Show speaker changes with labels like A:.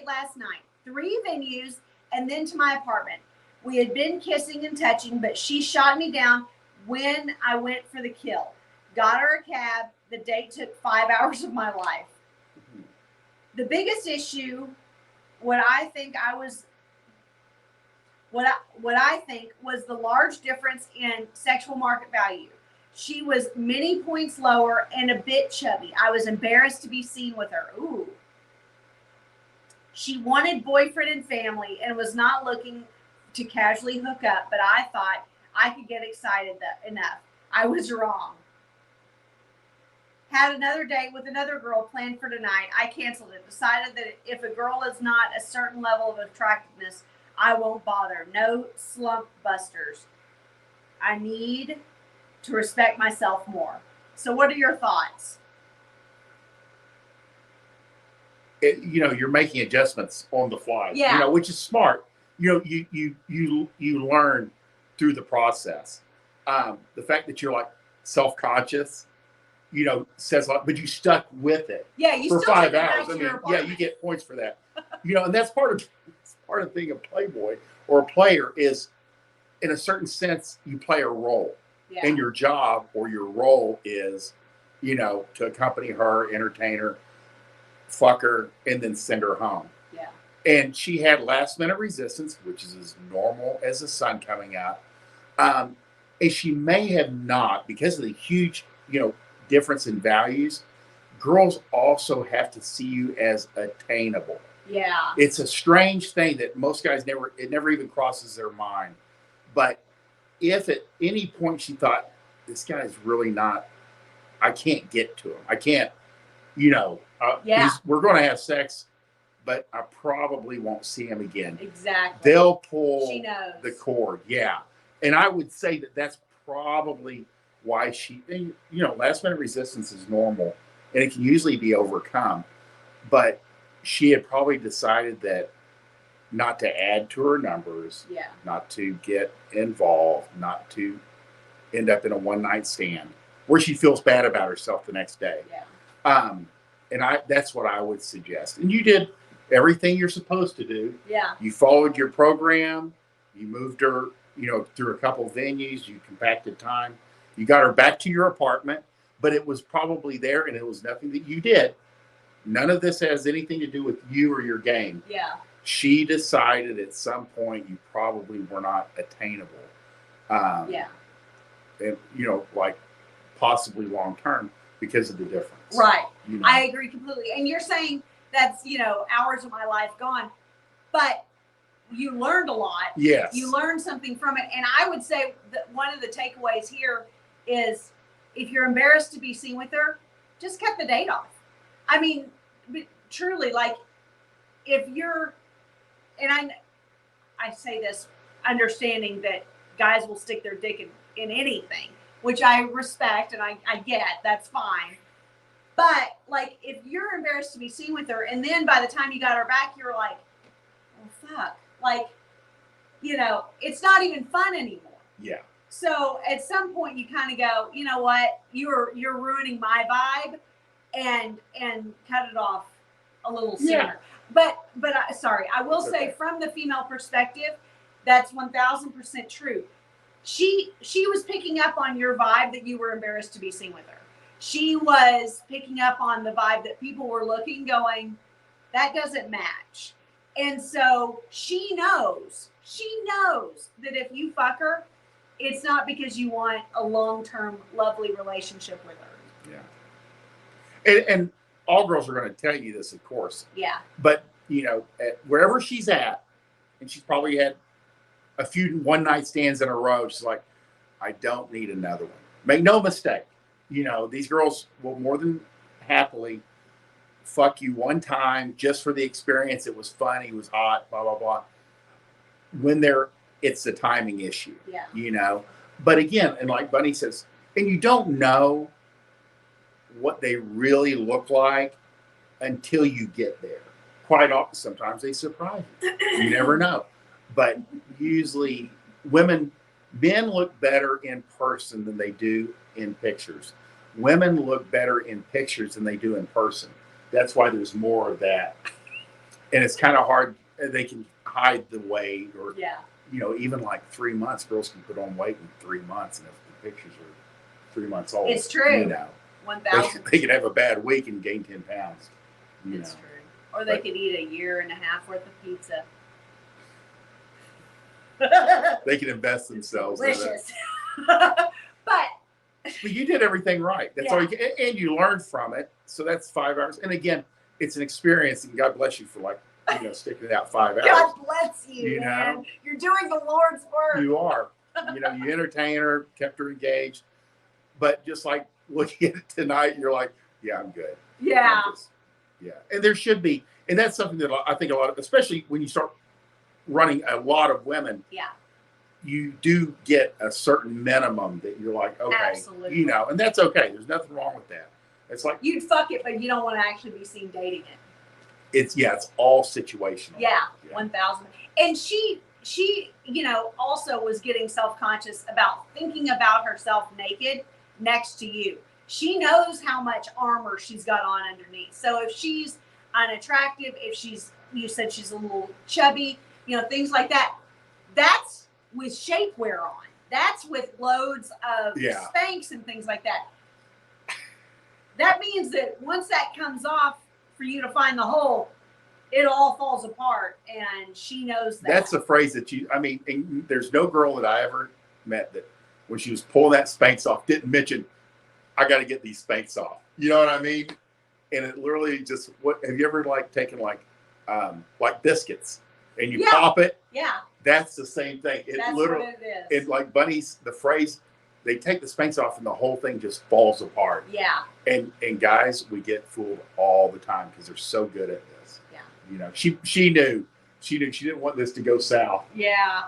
A: date last night, 3 venues, and then to my apartment. We had been kissing and touching, but she shot me down when I went for the kill. Got her a cab. The date took 5 hours of my life. The biggest issue, what I think was the large difference in sexual market value. She was many points lower and a bit chubby. I was embarrassed to be seen with her. Ooh. She wanted boyfriend and family and was not looking to casually hook up, but I thought I could get excited enough. I was wrong. Had another date with another girl planned for tonight. I canceled it. Decided that if a girl is not a certain level of attractiveness, I won't bother. No slump busters. I need to respect myself more. So what are your thoughts?
B: You're making adjustments on the fly,
A: yeah.
B: Which is smart. You learn through the process. The fact that you're like self-conscious, says a lot, but you stuck with it.
A: Yeah, you
B: for
A: still
B: 5 hours.
A: You
B: get points for that. And that's part of being a playboy or a player is, in a certain sense, you play a role.
A: Yeah.
B: And your job or your role is, to accompany her, entertain her, fuck her, and then send her home.
A: Yeah.
B: And she had last minute resistance, which is as normal as the sun coming out. And she may have not, because of the huge, difference in values. Girls also have to see you as attainable.
A: Yeah.
B: It's a strange thing that most guys it never even crosses their mind. But if at any point she thought, this guy's really not, I can't get to him. I can't, we're going to have sex, but I probably won't see him again.
A: Exactly.
B: They'll pull
A: she knows.
B: The cord. Yeah. And I would say that that's probably why last minute resistance is normal and it can usually be overcome. But she had probably decided that not to add to her numbers, not to get involved, not to end up in a one-night stand where she feels bad about herself the next day.
A: Yeah.
B: And that's what I would suggest. And you did everything you're supposed to do.
A: Yeah.
B: You followed your program. You moved her, through a couple of venues. You compacted time. You got her back to your apartment, but it was probably there and it was nothing that you did. None of this has anything to do with you or your game.
A: Yeah.
B: She decided at some point you probably were not attainable. And, like possibly long term because of the difference.
A: Right. I agree completely. And you're saying that's, hours of my life gone. But you learned a lot.
B: Yes.
A: You learned something from it. And I would say that one of the takeaways here is if you're embarrassed to be seen with her, just cut the date off. I mean, truly, like if you're, and I say this understanding that guys will stick their dick in anything, which I respect and I get, that's fine. But like, if you're embarrassed to be seen with her and then by the time you got her back, you're like, oh, fuck. Like, it's not even fun anymore.
B: Yeah.
A: So at some point you kind of go, you know what, you're ruining my vibe and cut it off a little sooner.
B: Yeah.
A: But sorry, I will say from the female perspective, that's 1000% true. She was picking up on your vibe that you were embarrassed to be seen with her. She was picking up on the vibe that people were looking, going, that doesn't match. And so she knows that if you fuck her, it's not because you want a long-term, lovely relationship with her.
B: Yeah. And all girls are going to tell you this, of course.
A: Yeah.
B: But, wherever she's at, and she's probably had a few one-night stands in a row, she's like, I don't need another one. Make no mistake. These girls will more than happily fuck you one time just for the experience. It was fun. He was hot, blah, blah, blah. When it's a timing issue, But again, and like Bunny says, and you don't know what they really look like until you get there. Quite often, sometimes they surprise you. You never know. But usually men look better in person than they do in pictures. Women look better in pictures than they do in person. That's why there's more of that and it's kind of hard. They can hide the weight, or
A: Yeah.
B: even like 3 months, girls can put on weight in 3 months, and if the pictures are 3 months old,
A: It's true.
B: they,
A: 1,000.
B: they can have a bad week and gain 10 pounds.
A: It's true. Or they could eat a year and a half worth of pizza.
B: They can invest themselves.
A: Delicious. But
B: you did everything right. That's all you can, and you learned from it. So that's 5 hours. And again, it's an experience, and God bless you for sticking it out 5 hours.
A: God bless you,
B: You
A: man.
B: know?
A: You're doing the Lord's work.
B: You are. You entertain her, kept her engaged. But just like looking at it tonight, you're like, yeah, I'm good.
A: Yeah.
B: Yeah. And there should be, and that's something that I think a lot of, especially when you start running a lot of women.
A: Yeah.
B: You do get a certain minimum that you're like, okay,
A: Absolutely.
B: And that's okay. There's nothing wrong with that. It's like
A: you'd fuck it, but you don't want to actually be seen dating it.
B: It's all situational.
A: Yeah. 1,000. And she, also was getting self-conscious about thinking about herself naked next to you. She knows how much armor she's got on underneath. So if she's unattractive, if you said she's a little chubby, things like that, that's with shapewear on. That's with loads of Spanx and things like that. That means that once that comes off for you to find the hole, it all falls apart, and she knows that.
B: That's a phrase that and there's no girl that I ever met that when she was pulling that Spanx off didn't mention, I got to get these Spanx off. You know what I mean? And it literally just, have you ever taken biscuits and you pop it?
A: Yeah.
B: That's the same thing.
A: That's
B: literally,
A: what it is.
B: It's like Bunny's, the phrase, they take the Spanx off and the whole thing just falls apart.
A: Yeah.
B: And guys, we get fooled all the time because they're so good at this.
A: Yeah.
B: She knew she didn't want this to go south.
A: Yeah.